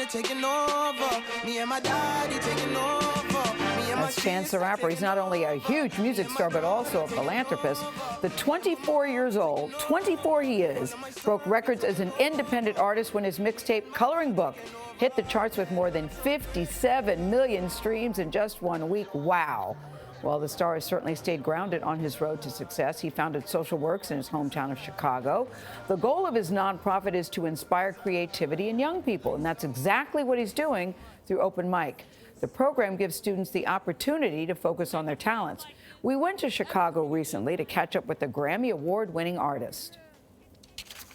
Bennett taking over. Me and my daddy taking over. That's Chance the Rapper. He's not only a huge music star, but also a philanthropist. The 24 years old, 24 he is, broke records as an independent artist when his mixtape Coloring Book hit the charts with more than 57 million streams in just 1 week. Wow. Well, the star has certainly stayed grounded on his road to success. He founded Social Works in his hometown of Chicago. The goal of his nonprofit is to inspire creativity in young people, and that's exactly what he's doing through Open Mic. The program gives students the opportunity to focus on their talents. We went to Chicago recently to catch up with the Grammy Award-winning artist.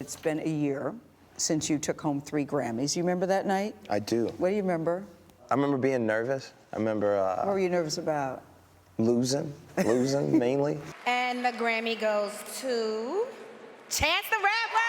It's been a year since you took home 3 Grammys. You remember that night? I do. What do you remember? I remember being nervous. I remember... what were you nervous about? Losing mainly. And the Grammy goes to Chance the Rapper!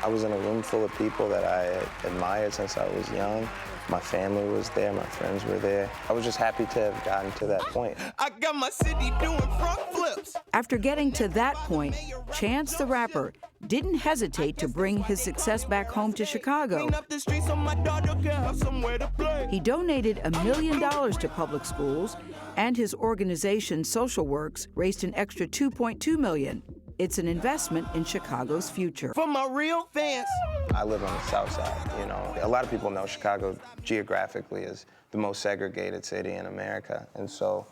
I was in a room full of people that I admired since I was young. My family was there, my friends were there. I was just happy to have gotten to that point. I got my city doing front flips. After getting to that point, Chance the Rapper didn't hesitate to bring his success back home to Chicago. He donated $1 million to public schools, and his organization, Social Works, raised an extra $2.2 million. It's an investment in Chicago's future. For my real fans. I live on the South Side, you know. A lot of people know Chicago geographically is the most segregated city in America. And so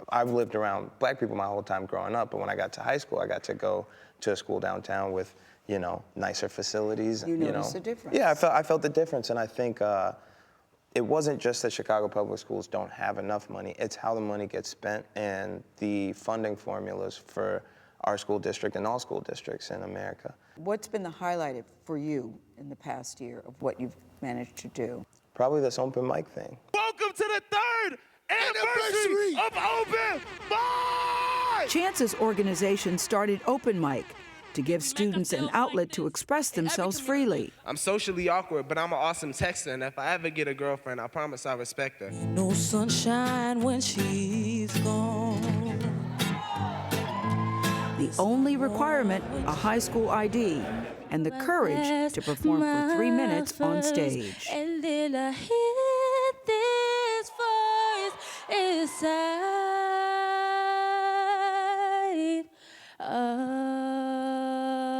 I've lived around black people my whole time growing up, but when I got to high school, I got to go to a school downtown with, you know, nicer facilities. You noticed the difference. Yeah, I felt the difference, and I think it wasn't just that Chicago public schools don't have enough money, it's how the money gets spent and the funding formulas for our school district and all school districts in America. What's been the highlight for you in the past year of what you've managed to do? Probably this open mic thing. Welcome to the 3rd anniversary of Open Mic! Chance's organization started Open Mic to give students an outlet to express themselves freely. I'm socially awkward, but I'm an awesome texter, and if I ever get a girlfriend, I promise I'll respect her. No sunshine when she's gone. The only requirement, a high school ID, and the courage to perform for 3 minutes on stage. And then I hear this voice inside.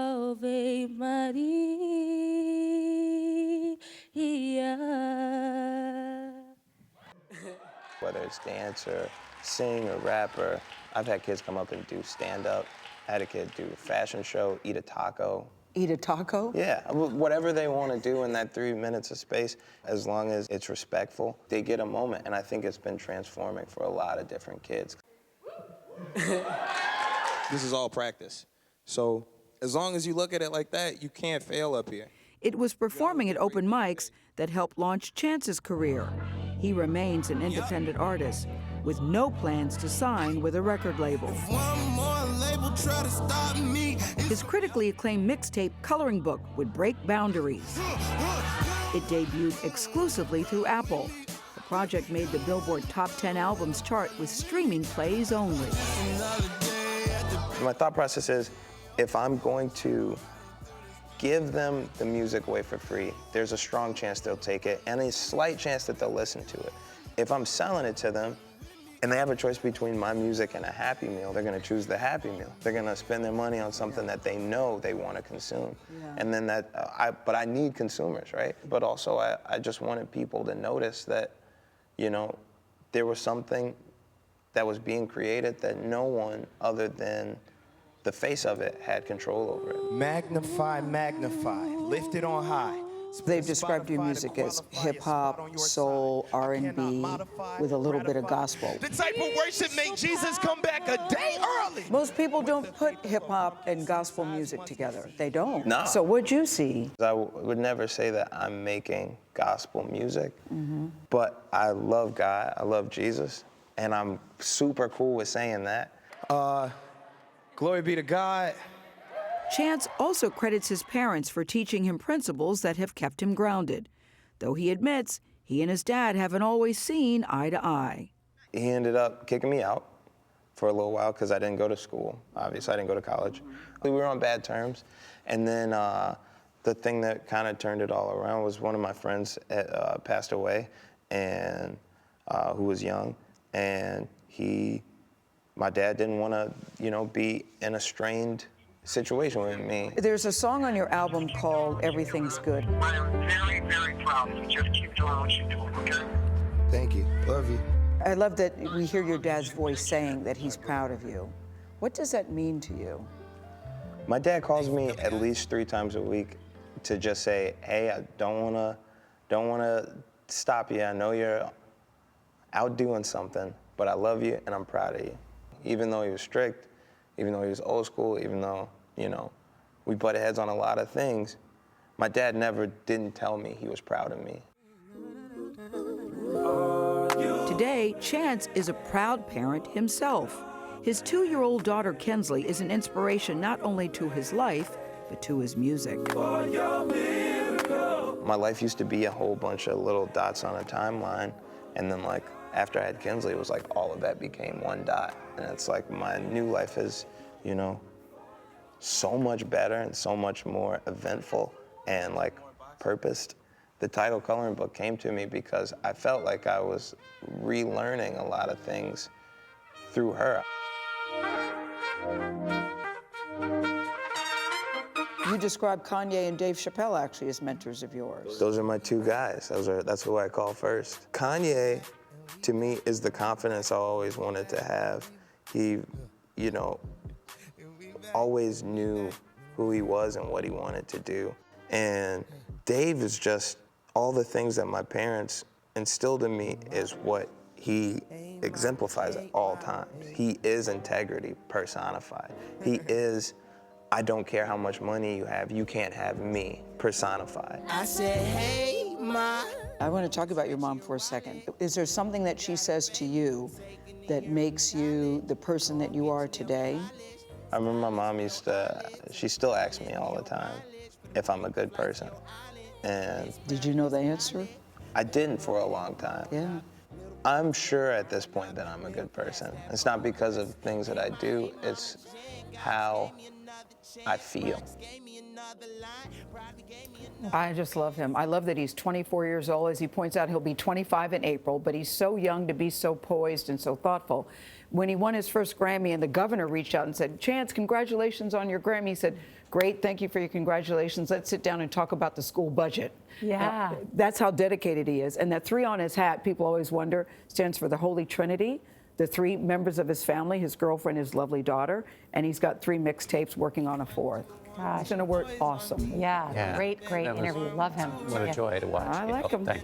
Ave Maria. Whether it's dance or sing or rap, or I've had kids come up and do stand-up. I had a kid do a fashion show, eat a taco. Eat a taco? Yeah, whatever they want to do in that 3 minutes of space, as long as it's respectful, they get a moment, and I think it's been transforming for a lot of different kids. This is all practice. So as long as you look at it like that, you can't fail up here. It was performing at open mics that helped launch Chance's career. He remains an independent artist with no plans to sign with a record label. His critically acclaimed mixtape Coloring Book would break boundaries. It debuted exclusively through Apple. The project made the Billboard Top 10 Albums chart with streaming plays only. My thought process is, if I'm going to give them the music away for free, there's a strong chance they'll take it and a slight chance that they'll listen to it. If I'm selling it to them and they have a choice between my music and a Happy Meal, they're gonna choose the Happy Meal. They're gonna spend their money on something that they know they wanna consume. Yeah. And then but I need consumers, right? But also I just wanted people to notice that, you know, there was something that was being created that no one other than the face of it had control over it. Magnify, magnify, lift it on high. They've described your music as hip-hop, soul, R&B, with a little bit of gospel. The type of worship make Jesus come back a day early. Most people don't put hip-hop and gospel music together. They don't. No. So what'd you see? I would never say that I'm making gospel music, but I love God, I love Jesus, and I'm super cool with saying that. Glory be to God. Chance also credits his parents for teaching him principles that have kept him grounded, though he admits he and his dad haven't always seen eye to eye. He ended up kicking me out for a little while because I didn't go to school. Obviously, I didn't go to college. We were on bad terms. And then the thing that kind of turned it all around was one of my friends passed away, and who was young, and my dad didn't want to, be in a strained situation with me. There's a song on your album called Everything's Good. I am very, very proud of you. Just keep doing what you're doing, okay? Thank you. Love you. I love that we hear your dad's voice saying that he's proud of you. What does that mean to you? My dad calls me at least 3 times a week to just say, hey, I don't wanna stop you. I know you're out doing something, but I love you and I'm proud of you. Even though he was strict, even though he was old school, even though, we butted heads on a lot of things, my dad never didn't tell me he was proud of me. Today, Chance is a proud parent himself. His 2-year-old daughter, Kensley, is an inspiration not only to his life, but to his music. My life used to be a whole bunch of little dots on a timeline, and then after I had Kensley, it was all of that became one dot. And it's my new life is, so much better and so much more eventful and purposed. The title Coloring Book came to me because I felt like I was relearning a lot of things through her. You describe Kanye and Dave Chappelle actually as mentors of yours. Those are my 2 guys. That's who I call first. Kanye, to me, is the confidence I always wanted to have. He, always knew who he was and what he wanted to do. And Dave is just all the things that my parents instilled in me is what he exemplifies at all times. He is integrity personified. He is, I don't care how much money you have, you can't have me personified. I said, hey, Ma. I want to talk about your mom for a second. Is there something that she says to you that makes you the person that you are today? I remember my mom she still asks me all the time if I'm a good person. And did you know the answer? I didn't for a long time. Yeah. I'm sure at this point that I'm a good person. It's not because of things that I do, it's how I feel. I just love him. I love that he's 24 years old. As he points out, he'll be 25 in April, but he's so young to be so poised and so thoughtful. When he won his first Grammy and the governor reached out and said, Chance, congratulations on your Grammy, he said, great, thank you for your congratulations. Let's sit down and talk about the school budget. Yeah. That's how dedicated he is. And that 3 on his hat, people always wonder, stands for the Holy Trinity. The 3 members of his family, his girlfriend, his lovely daughter, and he's got 3 mixtapes working on a 4th. Gosh. It's going to work awesome. Yeah, great interview. Love him. What a joy to watch. I like him. Thank you.